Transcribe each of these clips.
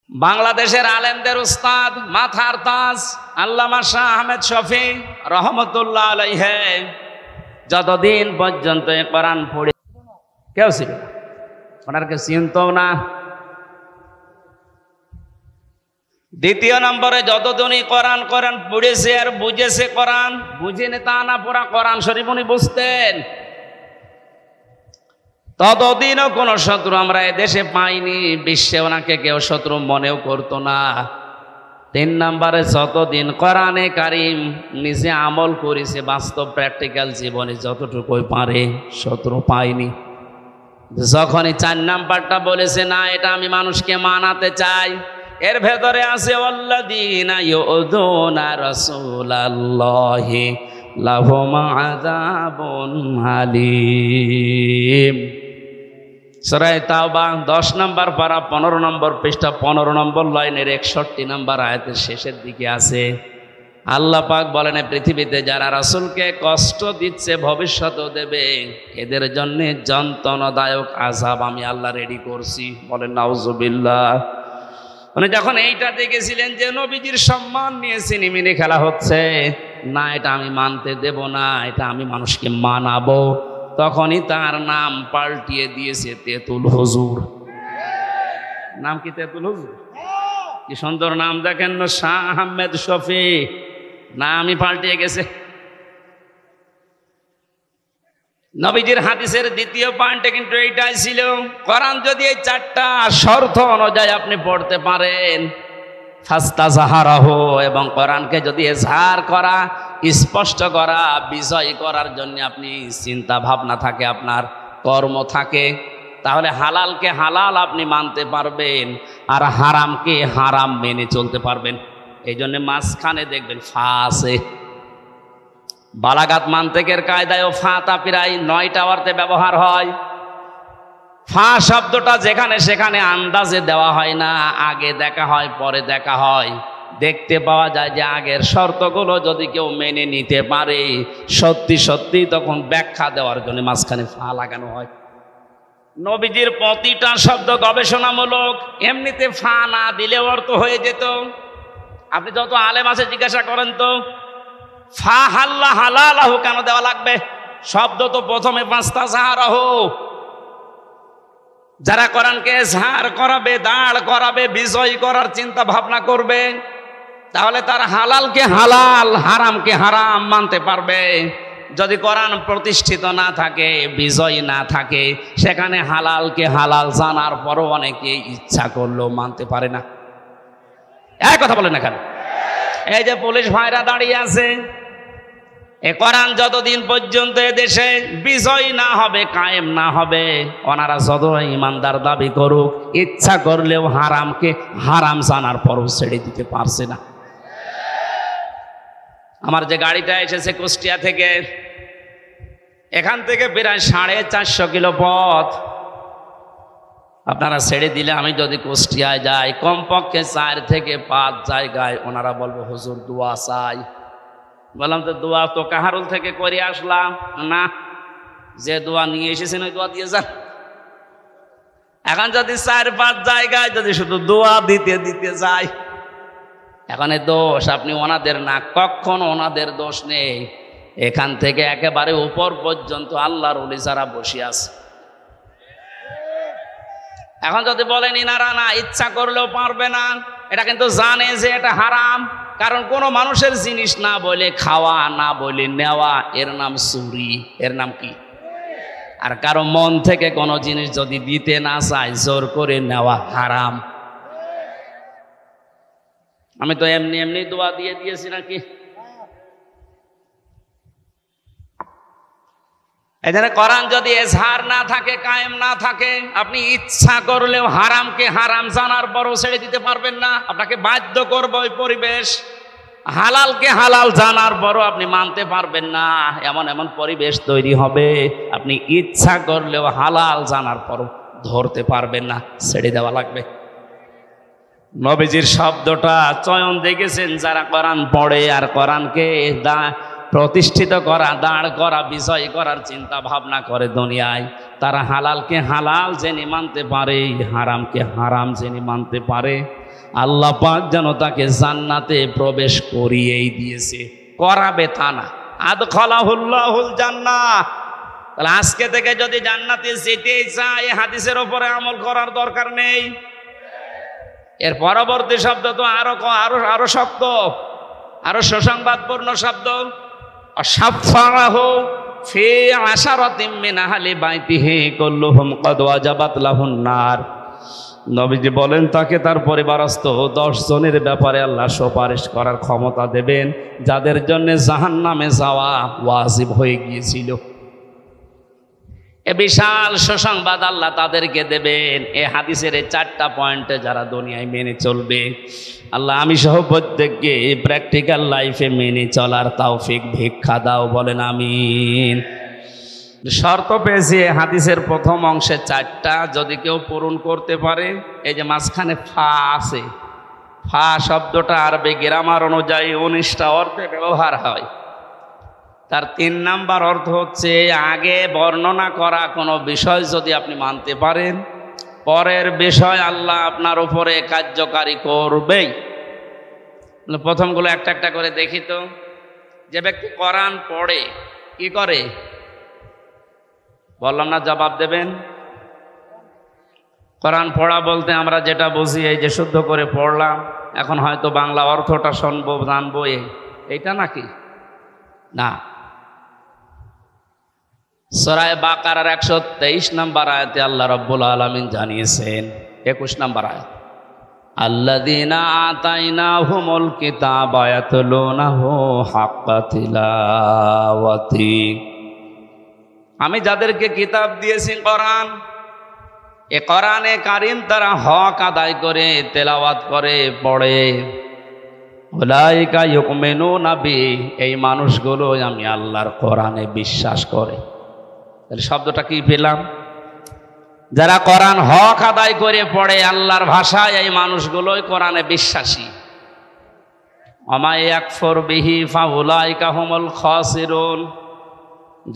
বাংলাদেশের আলেমদের উস্তাদ মাথার তাজ আল্লামা শাহ আহমেদ শফি রহমতুল্লাহ আলাইহি যতদিন পর্যন্ত কোরআন পড়ে কেউ ছিল ওনারকে চিনতো না। দ্বিতীয় নম্বরে যতদিনই কোরআন পড়েছে আর বুঝেছে, কোরআন বুঝেনি তা না, পড়া কোরআন শরীফ উনি বুঝতেন, ততদিনও কোনো শত্রু আমরা এদেশে পাইনি, বিশ্বে ওনাকে কেউ শত্রু মনেও করতো না। তিন নম্বরে যতদিন কোরআনে কারিম নিজে আমল করেছে বাস্তব প্র্যাকটিক্যাল জীবনে যতটুকুই পারে, শত্রু পাইনি। যখনই চার নাম্বারটা বলেছে না এটা আমি মানুষকে মানাতে চাই, এর ভেতরে আছে আল্লাযীনা ইউযুনা রাসূলাল্লাহি লাহুম আযাবুন আলীম। সূরা তাওবা 10 নম্বর পারা 15 নম্বর পৃষ্ঠা 15 নম্বর লাইনের 61 নম্বর আয়াতের শেষের দিকে আছে আল্লাহ পাক বলেন পৃথিবীতে যারা রাসূলকে কষ্ট দিচ্ছে ভবিষ্যতেও দেবে, এদের জন্য যন্ত্রণাদায়ক আযাব আমি আল্লাহ রেডি করছি। বলেন নাউজুবিল্লাহ। মানে যখন এইটা দেখেছিলেন যে নবীজির সম্মান নিয়ে সিনেমিনে খেলা হচ্ছে, না এটা আমি মানতে দেব না, এটা আমি মানুষকে মানাবো, তখনই তার নাম পাল্টিয়ে দিয়েছে তেতুল হুজুর। নাম কি তেতুল হুজুর? কি সুন্দর নাম দেখেন না, শাহ আহমেদ শফি, নামই পাল্টিয়ে গেছে। নবীজির হাদিসের দ্বিতীয় পয়েন্টে কিন্তু এইটাই ছিল, কোরআন যদি এই চারটা শর্ত অনুযায়ী আপনি পড়তে পারেন, ফাস্তাজাহারাহু, এবং কোরআনকে যদি এজহার করা, স্পষ্ট করা, বিজয় করার জন্য আপনি চিন্তা ভাবনা থাকে, আপনার কর্ম থাকে, তাহলে হালালকে হালাল আপনি মানতে পারবেন আর হারামকে হারাম মেনে চলতে পারবেন। এই জন্য মাঝখানে দেখবেন ফা আছে। বালাগাত মান্তেকের কায়দায়ও ফাটা প্রায় 9টা অর্থে ব্যবহার হয়। ফা শব্দটা যেখানে সেখানে আন্দাজে দেওয়া হয় না, আগে দেখা হয় পরে দেখা হয়। দেখতে পাওয়া যায় যে আগের শর্তগুলো যদি কেউ মেনে নিতে পারে সত্যি সত্যি, তখন ব্যাখ্যা দেওয়ার জন্য মাঝখানে ফা লাগানো হয়। নবীজির প্রতিটা শব্দ গবেষণামূলক, এমনিতে ফা না দিলে অর্থ হয়ে যেত। আপনি যত আলেম আছে জিজ্ঞাসা করেন তো ফা হাল্লা হালালাহু কেন দেওয়া লাগবে? শব্দ তো প্রথমে ফাস্তাজাহারাহু। যারা কোরআনকে এজহার করাবে, দাঁড় করাবে, বিজয় করার চিন্তা ভাবনা করবে, তাহলে তার হালালকে হালাল হারামকে হারাম মানতে পারবে। যদি কোরআন প্রতিষ্ঠিত না থাকে, বিজয় না থাকে, সেখানে হালালকে হালাল জানার পরও অনেকে ইচ্ছা করলেও মানতে পারে না। এক কথা বলেন না কেন? এই যে পুলিশ ভাইরা দাঁড়িয়ে আছে, এ কোরআন যতদিন পর্যন্ত এদেশে বিজয় না হবে, কায়েম না হবে, ওনারা যত ইমানদার দাবি করুক, ইচ্ছা করলেও হারামকে হারাম জানার পরও ছেড়ে দিতে পারছে না। আমার যে গাড়িটা এসেছে কুষ্টিয়া থেকে, এখান থেকে প্রায় 450 কিলো পথ আপনারা ছেড়ে দিলে, আমি যদি কুষ্টিয়ায় যাই কমপক্ষে 4 থেকে 5 জায়গায় ওনারা বলবো হুজুর দোয়া চাই। বললাম তো দোয়া তো কাহারুল থেকে করে আসলাম না, যে দোয়া নিয়ে এসেছেন ওই দোয়া দিয়ে যান। এখন যদি 4-5 জায়গায় যদি শুধু দোয়া দিতে দিতে যায়, এখন এই দোষ আপনি ওনাদের না, কখনো ওনাদের দোষ নেই। এখান থেকে একেবারে উপর পর্যন্ত আল্লাহর ওলি যারা বসে আছে, এখন যদি বলেন ইনারা না ইচ্ছা করলেও পারবে না, এটা কিন্তু জানে যে এটা হারাম। কারণ কোনো মানুষের জিনিস না বলে খাওয়া, না বলে নেওয়া, এর নাম চুরি, এর নাম কি? আর কারো মন থেকে কোনো জিনিস যদি দিতে না চায়, জোর করে নেওয়া হারাম। আমি তো এমনি এমনি দোয়া দিয়ে দিয়েছি নাকি? এখানে কোরআন যদি এজহার না থাকে, কায়েম না থাকে, আপনি ইচ্ছা করলেও হারামকে হারাম জানার পরও ছেড়ে দিতে পারবেন না। আপনাকে বাধ্য করবে ওই পরিবেশ। হালালকে হালাল জানার পরও আপনি মানতে পারবেন না, এমন এমন পরিবেশ তৈরি হবে, আপনি ইচ্ছা করলেও হালাল জানার পরও ধরতে পারবেন না, ছেড়ে দেওয়া লাগবে। নবীজির শব্দটা চয়ন দেখেছেন যারা কোরআন পড়ে আর কোরআনকে প্রতিষ্ঠিত করা, দাঁড় করা, বিজয় করার চিন্তা ভাবনা করে দুনিয়ায়, তারা হালালকে হালাল জেনে মানতে পারে, হারামকে হারাম জেনে মানতে পারে। আল্লাহ পাক যেন তাকে জান্নাতে প্রবেশ করিয়েই দিয়েছে, করাবে তা না। আদখালাহুল্লাহুল জান্নাহ। তাহলে আজকে থেকে যদি জান্নাতে যেতেই চায়, হাদিসের উপরে আমল করার দরকার নেই। এর পরবর্তী শব্দ তো আরো আরো আরো শক্ত, আরো সুসংবাদপূর্ণ শব্দ। অসাফারাহু ফি আশারাতিম মিন আহলি বাইতিহি কুল্লুহুম ক্বাদ ওয়াজাবাত লাহুন নার। নবীজি বলেন তাকে তার পরিবারস্থ 10 জনের ব্যাপারে আল্লাহ সুপারিশ করার ক্ষমতা দেবেন, যাদের জন্য জাহান্নামে যাওয়া ওয়াজিব হয়ে গিয়েছিল। এ বিশাল সুসংবাদ আল্লাহ তাদেরকে দেবেন। এ হাদিসের এই 4টা পয়েন্টে যারা দুনিয়ায় মেনে চলবে, আল্লাহ আমি সহ প্রত্যেককে প্র্যাকটিক্যাল লাইফে মেনে চলার তৌফিক ভিক্ষা দাও, বলেন আমিন। শর্ত পেয়েছি হাদিসের প্রথম অংশে 4টা, যদি কেউ পূরণ করতে পারে। এই যে মাঝখানে ফা আছে, ফা শব্দটা আরবি গ্রামার অনুযায়ী 19টা অর্থে ব্যবহার হয়। তার 3 নাম্বার অর্থ হচ্ছে আগে বর্ণনা করা কোনো বিষয় যদি আপনি মানতে পারেন, পরের বিষয় আল্লাহ আপনার উপরে কার্যকারী করবেই। প্রথমগুলো একটা একটা করে দেখি তো। যে ব্যক্তি কোরআন পড়ে কি করে? বললাম না, জবাব দেবেন। কোরআন পড়া বলতে আমরা যেটা বুঝি এই যে শুদ্ধ করে পড়লাম, এখন হয়তো বাংলা অর্থটা শুনবো জানবো, এইটা নাকি? না। সূরা বাকারার 123 নম্বর আয়াতে আল্লাহ রাব্বুল আলামিন জানিয়েছেন, 21 নম্বর আয়াত, আল্লাযীনা আতাইনাহুমুল কিতাবা ইয়াতলুনাহু হাক্কা তিলাওয়াতি। আমি যাদেরকে কিতাব দিয়েছি কোরআন, এ কোরআনে কারিম তারা হক আদায় করে তেলাওয়াত করে পড়ে। উলাইকা ইউমিনুনা বিহি, এই মানুষগুলো আমি আল্লাহর কোরআনে বিশ্বাস করে। তাহলে শব্দটা কি পেলাম? যারা কোরআন হক আদায় করে পড়ে আল্লাহর ভাষায়, এই মানুষগুলোই কোরআনে বিশ্বাসী। ওমা ইয়াকফুর বিহি ফাউলাইকা হুমুল খাসিরুন।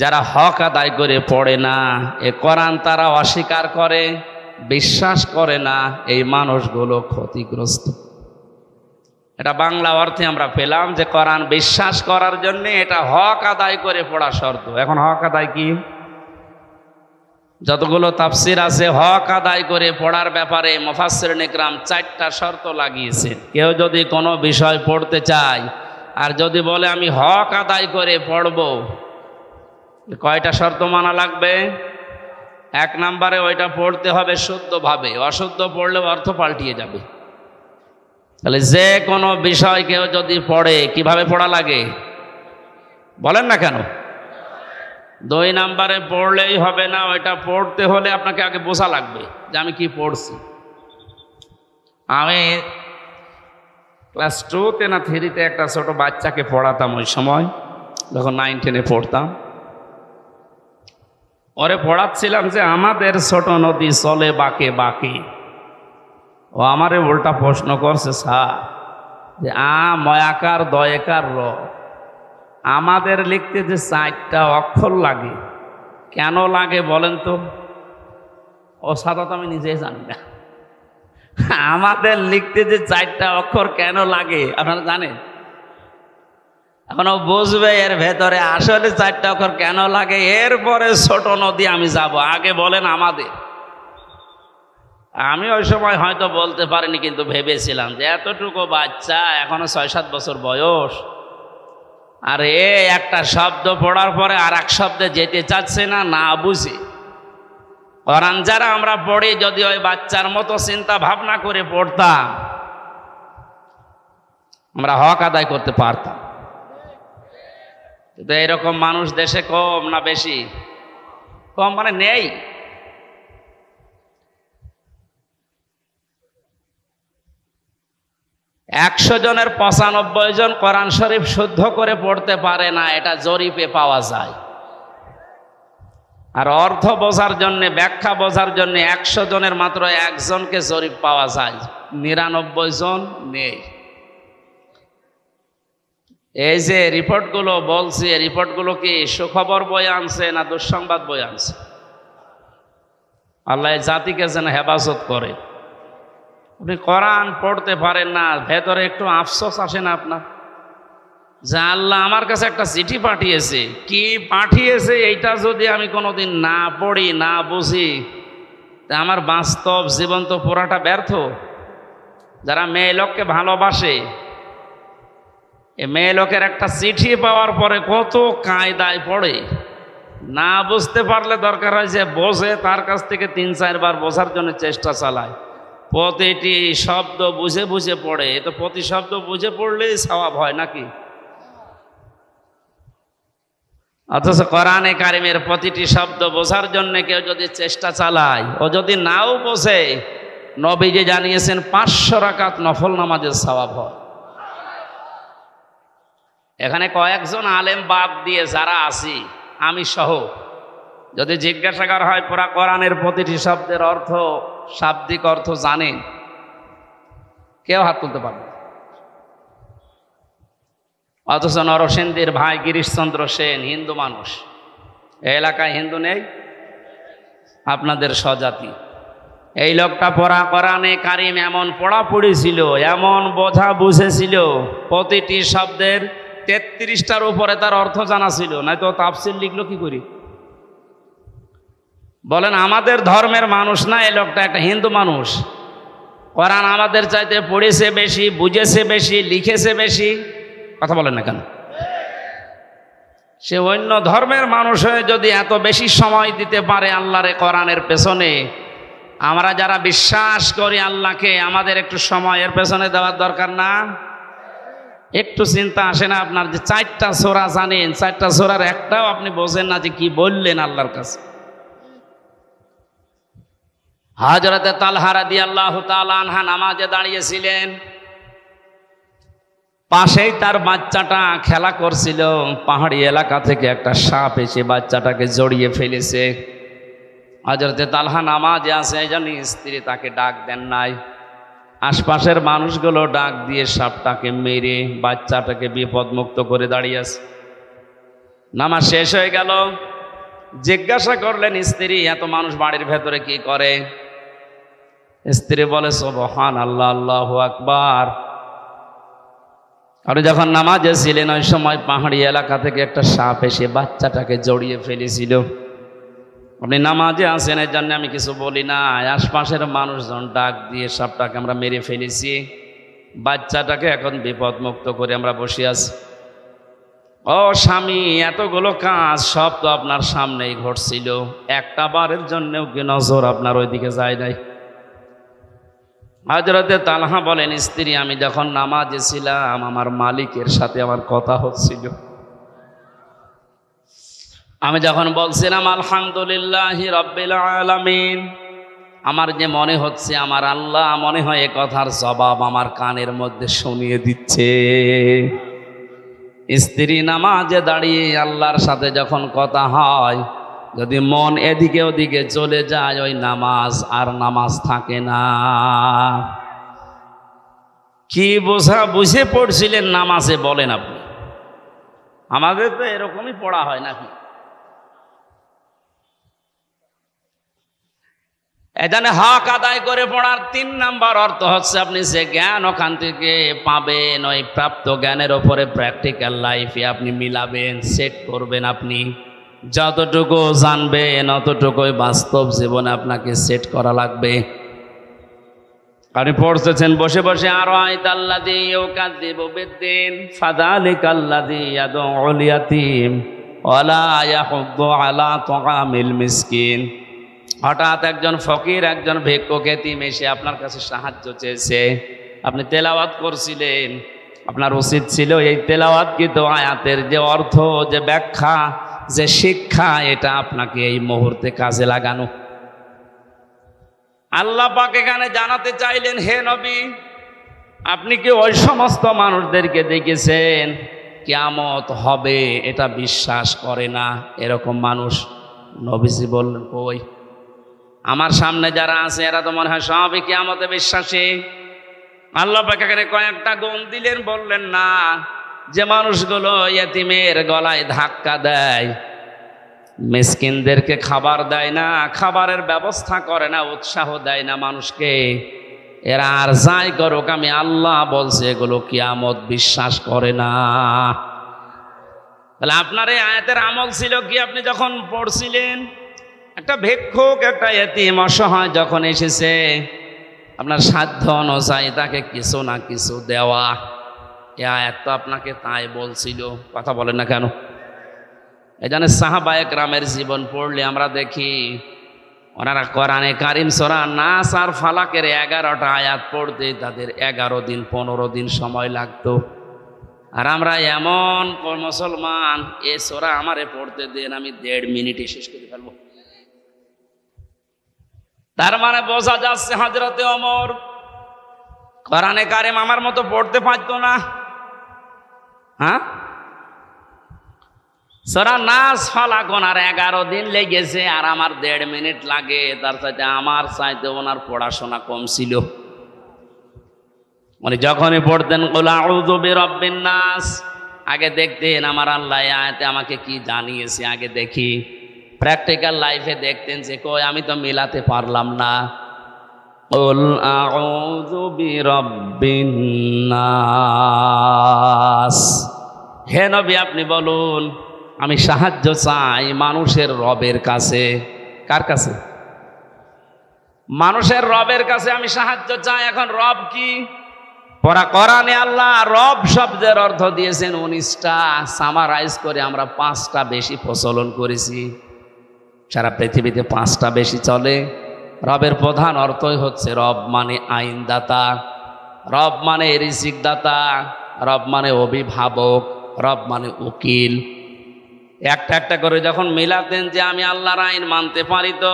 যারা হক আদায় করে পড়ে না, এ কোরআন তারা অস্বীকার করে, বিশ্বাস করে না, এই মানুষগুলো ক্ষতিগ্রস্ত। এটা বাংলা অর্থে আমরা পেলাম যে কোরআন বিশ্বাস করার জন্য এটা হক আদায় করে পড়া শর্ত। এখন হক আদায় কি? যতগুলো তাফসির আছে হক আদায় করে পড়ার ব্যাপারে মুফাসসিরিন ইকরাম 4টা শর্ত লাগিয়েছেন। কেউ যদি কোনো বিষয় পড়তে চায় আর যদি বলে আমি হক আদায় করে পড়ব, কয়টা শর্ত মানা লাগবে? 1 নম্বরে ওইটা পড়তে হবে শুদ্ধভাবে, অশুদ্ধ পড়লে অর্থ পাল্টিয়ে যাবে। তাহলে যে কোনো বিষয় কেউ যদি পড়ে, কিভাবে পড়া লাগে বলেন না কেন? 2 নম্বরে পড়লেই হবে না, ওইটা পড়তে হলে আপনাকে আগে বোঝা লাগবে যে আমি কি পড়ছি। আমি ক্লাস 2তে না 3তে একটা ছোট বাচ্চাকে পড়াতাম, ওই সময় যখন 9-10-এ পড়তাম। ওরে পড়াচ্ছিলাম যে আমাদের ছোট নদী চলে বাঁকে বাঁকে। ও আমারে উল্টা প্রশ্ন করছে, স্যার যে ময়াকার দয়াকার র আমাদের লিখতে যে 4টা অক্ষর লাগে, কেন লাগে বলেন তো? ও সাদা তো আমি নিজেই জানি না। আমাদের লিখতে যে 4টা অক্ষর কেন লাগে আপনারা জানেন? এখন ও বুঝবে এর ভেতরে আসলে 4টা অক্ষর কেন লাগে, এরপরে ছোট নদী আমি যাব। আগে বলেন আমাদের। আমি ওই সময় হয়তো বলতে পারিনি, কিন্তু ভেবেছিলাম যে এতটুকু বাচ্চা, এখনো 6-7 বছর বয়স, আর একটা শব্দ পড়ার পরে আর এক শব্দে যেতে চাচ্ছে না, না বুঝে। কোরআন যারা আমরা পড়ি, যদি ওই বাচ্চার মতো চিন্তা ভাবনা করে পড়তাম, আমরা হক আদায় করতে পারতাম। কিন্তু এরকম মানুষ দেশে কম না বেশি? কম মানে নেই। একশো জনের 95 জন কোরআন শরীফ শুদ্ধ করে পড়তে পারে না, এটা জরিপে পাওয়া যায়। আর অর্থ বোঝার জন্য, ব্যাখ্যা বোঝার জন্য 100 জনের মাত্র 1 জনকে জরিপ পাওয়া যায়, 99 জন নেই। এই যে রিপোর্টগুলো বলছি, এই রিপোর্টগুলো কি সুখবর বয়ে আনছে না দুঃসংবাদ বয়ে আনছে? আল্লাহ জাতিকে যেন হেফাজত করে। আপনি কোরআন পড়তে পারেন না, ভেতরে একটু আফসোস আসে না আপনার যে আল্লাহ আমার কাছে একটা চিঠি পাঠিয়েছে, কি পাঠিয়েছে এইটা যদি আমি কোনোদিন না পড়ি না বুঝি, তা আমার বাস্তব জীবন তো পুরাটা ব্যর্থ। যারা মেয়ে লোককে ভালোবাসে, এ মেয়ে লোকের একটা চিঠি পাওয়ার পরে কত কায়দায় পড়ে, না বুঝতে পারলে দরকার হয় যে বোঝে, তার কাছ থেকে ৩-৪ বার বোঝার জন্য চেষ্টা চালায়, প্রতিটি শব্দ বুঝে বুঝে পড়ে। এ তো প্রতি শব্দ বুঝে পড়লেই সওয়াব হয় নাকি? অথচ কোরআনে কারিমের প্রতিটি শব্দ বোঝার জন্য কেউ যদি চেষ্টা চালায়, ও যদি নাও বোঝে, নবীজি জানিয়েছেন ৫০০ রাকাত নফল নামাজের সওয়াব হয়। এখানে কয়েকজন আলেম বাদ দিয়ে যারা আছি, আমি সহ, যদি জিজ্ঞাসা করা হয় পুরা কোরআনের প্রতিটি শব্দের অর্থ, শাব্দিক অর্থ জানেন, কেউ হাত তুলতে পারবে। অথচ নরসিংদীর ভাই গিরিশচন্দ্র সেন হিন্দু মানুষ, এই এলাকায় হিন্দু নেই, আপনাদের স্বজাতি। এই লোকটা পড়া কোরআনে কারিম এমন পড়াপড়ি ছিল, এমন বোঝা বুঝেছিল, প্রতিটি শব্দের ৩৩টার উপরে তার অর্থ জানা ছিল, নয়তো তাফসীর লিখলো কি করি? বলেন আমাদের ধর্মের মানুষ না, এই লোকটা একটা হিন্দু মানুষ, কোরআন আমাদের চাইতে পড়েছে বেশি, বুঝেছে বেশি, লিখেছে বেশি, কথা বলেন না কেন? সে অন্য ধর্মের মানুষ হয়ে যদি এত বেশি সময় দিতে পারে আল্লাহর কোরআনের পেছনে, আমরা যারা বিশ্বাস করি আল্লাহকে, আমাদের একটু সময়ের পেছনে দেওয়ার দরকার না? একটু চিন্তা আসে না আপনার যে ৪টা সূরা জানেন, ৪টা সূরার একটাও আপনি বোঝেন না যে কি বললেন আল্লাহর কাছে? হযরতে তালহা রাদিয়াল্লাহু তাআলা আনহা নামাজে দাঁড়িয়েছিলেন, পাশেই তার বাচ্চাটা খেলা করছিল, পাহাড়ি এলাকা থেকে একটা সাপ এসে বাচ্চাটাকে জড়িয়ে ফেলেছে। হযরতে তালহা নামাজে আছে, এই জন্য স্ত্রী তাকে ডাক দেন নাই। আশপাশের মানুষগুলো ডাক দিয়ে সাপটাকে মেরে বাচ্চাটাকে বিপদমুক্ত করে দাঁড়িয়ে আছে। নামাজ শেষ হয়ে গেল, জিজ্ঞাসা করলেন স্ত্রী, এত মানুষ বাড়ির ভেতরে কি করে? স্ত্রী বলে সুবহানাল্লাহ, আল্লাহু আকবার। আর যখন নামাজে ছিলেন ওই সময় পাহাড়ি এলাকা থেকে একটা সাপ এসে বাচ্চাটাকে জড়িয়ে ফেলেছিল। আপনি নামাজে আছেন, এর জন্য আমি কিছু বলি না, আশপাশের মানুষজন ডাক দিয়ে সাপটাকে আমরা মেরে ফেলেছি, বাচ্চাটাকে এখন বিপদমুক্ত করে আমরা বসে আছি। ও স্বামী, এতগুলো কাজ সব তো আপনার সামনেই ঘটছিল, একটা বারের জন্যও কি নজর আপনার ওইদিকে যায় নাই? হযরতে তালহা বলেন, স্ত্রী, আমি যখন নামাজে ছিলাম আমার মালিকের সাথে আমার কথা হচ্ছিল, আমি যখন বলছিলাম আলহামদুলিল্লাহি রাব্বিল আলামিন, আমার যে মনে হচ্ছে আমার আল্লাহ মনে হয় এ কথার জবাব আমার কানের মধ্যে শুনিয়ে দিচ্ছে। স্ত্রী নামাজে দাঁড়িয়ে আল্লাহর সাথে যখন কথা হয়, যদি মন এদিকে ওদিকে চলে যায়, ওই নামাজ আর নামাজ থাকে না। কি বুঝে পড়ছিলেন নামাজে বলেন আপনি? আমাদের তো এরকমই পড়া হয় নাকি? এখানে হক আদায় করে পড়ার ৩ নাম্বার অর্থ হচ্ছে আপনি যে জ্ঞান ওখান থেকে পাবেন, ওই প্রাপ্ত জ্ঞানের ওপরে প্র্যাকটিক্যাল লাইফে আপনি মিলাবেন, সেট করবেন। আপনি যতটুকু জানবেন অতটুকুই বাস্তব জীবনে আপনাকে সেট করা লাগবে। আপনি পড়তেছেন বসে বসে, আরো আইতাল্লাযী ইউকাযযিবু বিদ্দীন ফাযালিকাল্লাযী ইয়াদউল ইয়াতীম ওয়ালা ইয়াহুদ্দু আলা তুআমিল মিসকিন। হঠাৎ একজন ফকির, একজন ভিক্ষুক এতিম এসে আপনার কাছে সাহায্য চেয়েছে, আপনি তেলাওয়াত করছিলেন, আপনার উচিত ছিল এই তেলাওয়াতকৃত আয়াতের যে অর্থ, যে ব্যাখ্যা, যে শিক্ষা, এটা আপনাকে এই মুহূর্তে কাজে লাগানো। আল্লাহ পাক এখানে জানাতে চাইলেন, হে নবী, আপনি কি ওই সমস্ত মানুষদেরকে দেখেছেন কিয়ামত হবে এটা বিশ্বাস করে না এরকম মানুষ? নবীজি বললেন, কই, আমার সামনে যারা আছে এরা তো মনে হয় সবই কিয়ামতে বিশ্বাসী। আল্লাহ পাক এখানে কয়েকটা গুণ দিলেন, বললেন না যে মানুষগুলো ইয়েতিমের গলায় ধাক্কা দেয়, মিসকিনদেরকে খাবার দেয় না, খাবারের ব্যবস্থা করে না, উৎসাহ দেয় না মানুষকে, এরা আর যাই করুক, আমি আল্লাহ বলছে এগুলো কিয়ামত বিশ্বাস করে না। তাহলে আপনার এই আয়াতের আমল ছিল কি? আপনি যখন পড়ছিলেন, একটা ভিক্ষুক, একটা এতিম অসহায় যখন এসেছে, আপনার সাধ্য অনুযায়ী তাকে কিছু না কিছু দেওয়া, এ আয়াত তো আপনাকে তাই বলছিল। কথা বলেন না কেন? এই জন্য সাহাবায়ে কেরামের জীবন পড়লে আমরা দেখি ওনারা কোরআনে কারিম সূরা নাস আর ফালাকের 11টা আয়াত পড়তে তাদের 11 দিন 15 দিন সময় লাগতো। আর আমরা এমন মুসলমান, এ সূরা আমারে পড়তে দেন, আমি 1.5 মিনিটে শেষ করে ফেলবো। তার মানে বোঝা যাচ্ছে হযরতে ওমর কোরআনে কারিম আমার মতো পড়তে পারতো না। হ্যাঁ, সূরা নাস ফালাক ওনার 11 দিন লেগেছে, আর আমার 1.5 মিনিট লাগে। তার সাথে আমার চাইতে ওনার পড়াশোনা কম ছিল। মানে যখনই পড়তেন কুল আউযু বিরাব্বিন নাস, আগে দেখতেন আমার আল্লাহ আয়াতে আমাকে কি জানিয়েছে, আগে দেখি। প্র্যাকটিক্যাল লাইফে দেখতেন যে কই আমি তো মিলাতে পারলাম না। কুল আউযু বিরাব্বিন নাস, হে নবী আপনি বলুন আমি সাহায্য চাই মানুষের রবের কাছে। কার কাছে? মানুষের রবের কাছে আমি সাহায্য চাই। এখন রব কি? পরা কোরআনে আল্লাহ রব শব্দের অর্থ দিয়েছেন 19টা, সামারাইজ করে আমরা 5টা বেশি প্রচলন করেছি। সারা পৃথিবীতে 5টা বেশি চলে। রবের প্রধান অর্থই হচ্ছে রব মানে আইনদাতা, রব মানে রিজিক দাতা, রব মানে অভিভাবক, রব মানে উকিল। একটা একটা করে যখন মিলাতেন যে আমি আল্লাহর আইন মানতে পারি তো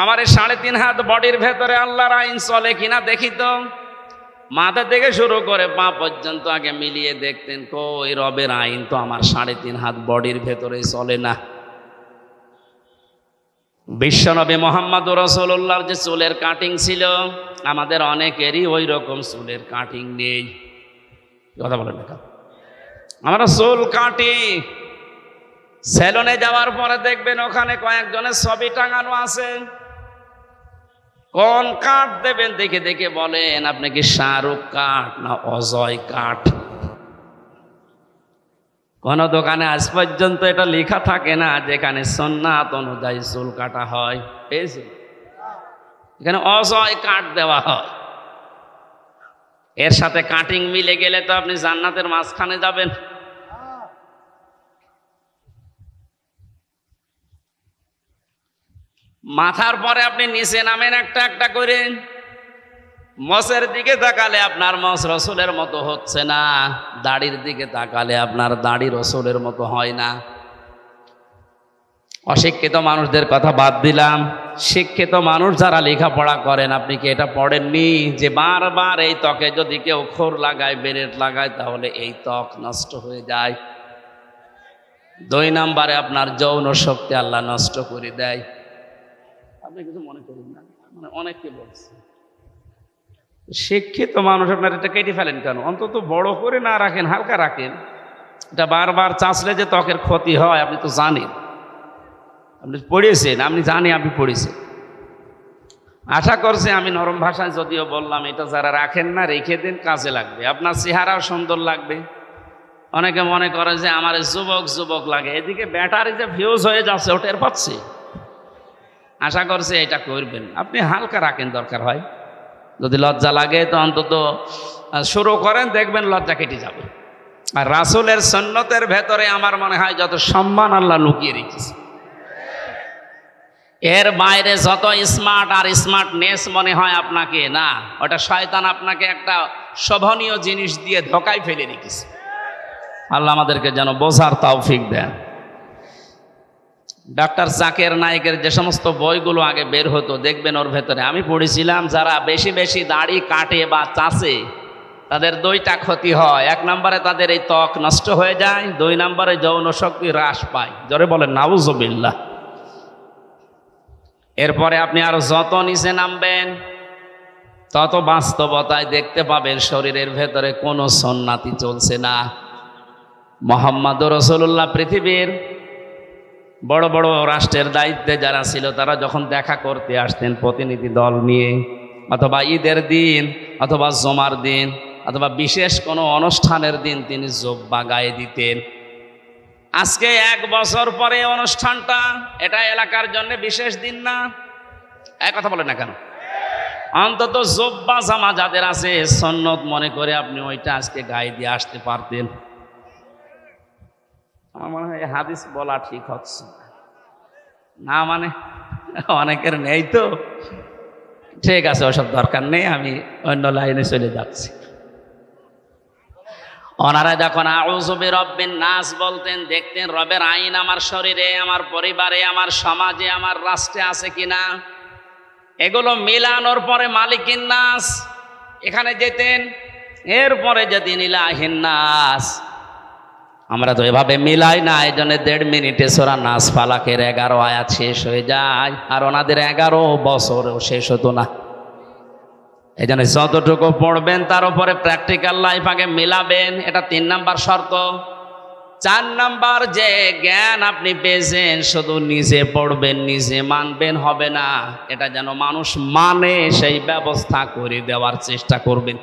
আমার 3.5 হাত বডির ভেতরে আল্লাহর আইন চলে কিনা দেখি তো, মাথা থেকে শুরু করে পা পর্যন্ত আগে মিলিয়ে দেখতেন কই রবের আইন তো আমার 3.5 হাত বডির ভেতরে চলে না। বিশ্বনবী মুহাম্মদুর রাসূলুল্লাহর যে চুলের কাটিং ছিল, আমাদের অনেকেরই ওই রকম চুলের কাটিং নেই। কথা বলেন না, আমরা চুল কাটি। সেলুনে যাওয়ার পরে দেখবেন ওখানে কয়েকজনের ছবি টাঙানো আছে। কোন কাট দেবেন দেখে দেখে বলেন আপনি কি শাহরুখ কাট না অজয় কাট? কোন দোকানে আজ পর্যন্ত এটা লেখা থাকে না যেখানে সুন্নাত অনুযায়ী চুল কাটা হয়, এখানে অজয় কাট দেওয়া হয়। এর সাথে কাটিং মিলে গেলে তো আপনি জান্নাতের মাঝখানে যাবেন। মাথার পরে আপনি নিচে নামেন একটা একটা করে। মসের দিকে তাকালে আপনার মস রসুলের মতো হচ্ছে না, দাড়ির দিকে তাকালে আপনার দাড়ি রসুলের মতো হয় না। অশিক্ষিত মানুষদের কথা বাদ দিলাম, শিক্ষিত মানুষ যারা লেখাপড়া করেন, আপনি কি এটা পড়েননি যে বারবার এই ত্বকে যদি কেউ খোর লাগায়, বেরেট লাগায়, তাহলে এই ত্বক নষ্ট হয়ে যায়। 2 নম্বরে আপনার যৌন শক্তি আল্লাহ নষ্ট করে দেয়। আপনি কিছু মনে করেন না, মানে অনেককে বলছে। শিক্ষিত মানুষ আপনার এটা কেটে ফেলেন কেন? অন্তত বড় করে না রাখেন, হালকা রাখেন। এটা বারবার চাষলে যে ত্বকের ক্ষতি হয় আপনি তো জানেন, আপনি পড়েছেন, আমি জানি আপনি পড়েছেন। আশা করছি আমি নরম ভাষায় যদিও বললাম, এটা যারা রাখেন না রেখে দিন, কাজে লাগবে। আপনার চেহারাও সুন্দর লাগবে। অনেকে মনে করে যে আমার যুবক যুবক লাগে, এদিকে ব্যাটারি যে ফিউজ হয়ে যাচ্ছে ওটা এর পাচ্ছে। আশা করছি এটা করবেন। আপনি হালকা রাখেন, দরকার হয় যদি লজ্জা লাগে তো অন্তত শুরু করেন, দেখবেন লজ্জা কেটে যাবে। আর রাসূলের সুন্নতের ভেতরে আমার মনে হয় যত সম্মান আল্লাহ লুকিয়ে রেখেছে, এর বাইরে যত স্মার্ট আর স্মার্টনেস মনে হয় আপনাকে, না, ওটা শয়তান আপনাকে একটা শোভনীয় জিনিস দিয়ে ধোকায় ফেলে রেখেছে। আল্লাহ আমাদেরকে যেন বোঝার তৌফিক দেন। ডক্টর জাকির নায়েকের যে সমস্ত বইগুলো আগে বের হতো দেখবেন ওর ভেতরে আমি পড়েছিলাম, যারা বেশি বেশি দাড়ি কাটে বা চাষে তাদের 2টা ক্ষতি হয়। 1 নম্বরে তাদের এই ত্বক নষ্ট হয়ে যায়, 2 নম্বরে যৌন শক্তি হ্রাস পায়। জোরে বলেন নাউজুবিল্লাহ। এরপরে আপনি আরো যত নিচে নামবেন তত বাস্তবতায় দেখতে পাবেন শরীরের ভেতরে কোনো সুন্নাতি চলছে না। মুহাম্মদুর রাসূলুল্লাহ পৃথিবীর বড় বড় রাষ্ট্রের দায়িত্বে যারা ছিল তারা যখন দেখা করতে আসতেন প্রতিনিধি দল নিয়ে, অথবা ঈদের দিন অথবা জমার দিন অথবা বিশেষ কোনো অনুষ্ঠানের দিন তিনি জুব্বা গায়ে দিতেন। আজকে 1 বছর পরে অনুষ্ঠানটা, এটা এলাকার জন্য বিশেষ দিন না? এক কথা বলেন না কেন? অন্তত জুব্বা জামা যাদের আছে সুন্নত মনে করে আপনি ওইটা আজকে গায়ে দিয়ে আসতে পারতেন। আমার মনে হয় হাদিস বলা ঠিক হচ্ছে না, মানে অনেকের নেই তো। ঠিক আছে, ওসব দরকার নেই, আমি অন্য লাইনে চলে যাচ্ছি। ওনারা যখন আউযু বিরাব্বিন নাস বলতেন, দেখতেন রবের আইন আমার শরীরে, আমার পরিবারে, আমার সমাজে, আমার রাষ্ট্রে আছে কিনা। এগুলো মিলানোর পরে মালিকিন নাস এখানে যেতেন, এরপরে যেতেন ইলাহিন নাস। আমরা তো এভাবে মিলাই না, এই জন্য 1.5 মিনিটে সূরা নাস ফালাকের 11 আয়াত শেষ হয়ে যায়, আর ওনাদের 11 বছরেও শেষ হতো না। এই জন্য যতটুকু পড়বেন তার উপরে প্র্যাকটিক্যাল লাইফ আগে মিলাবেন, এটা 3 নাম্বার শর্ত। 4 নাম্বার, যে জ্ঞান আপনি পেয়েছেন শুধু নিজে পড়বেন নিজে মানবেন হবে না, এটা যেন মানুষ মানে সেই ব্যবস্থা করে দেওয়ার চেষ্টা করবেন।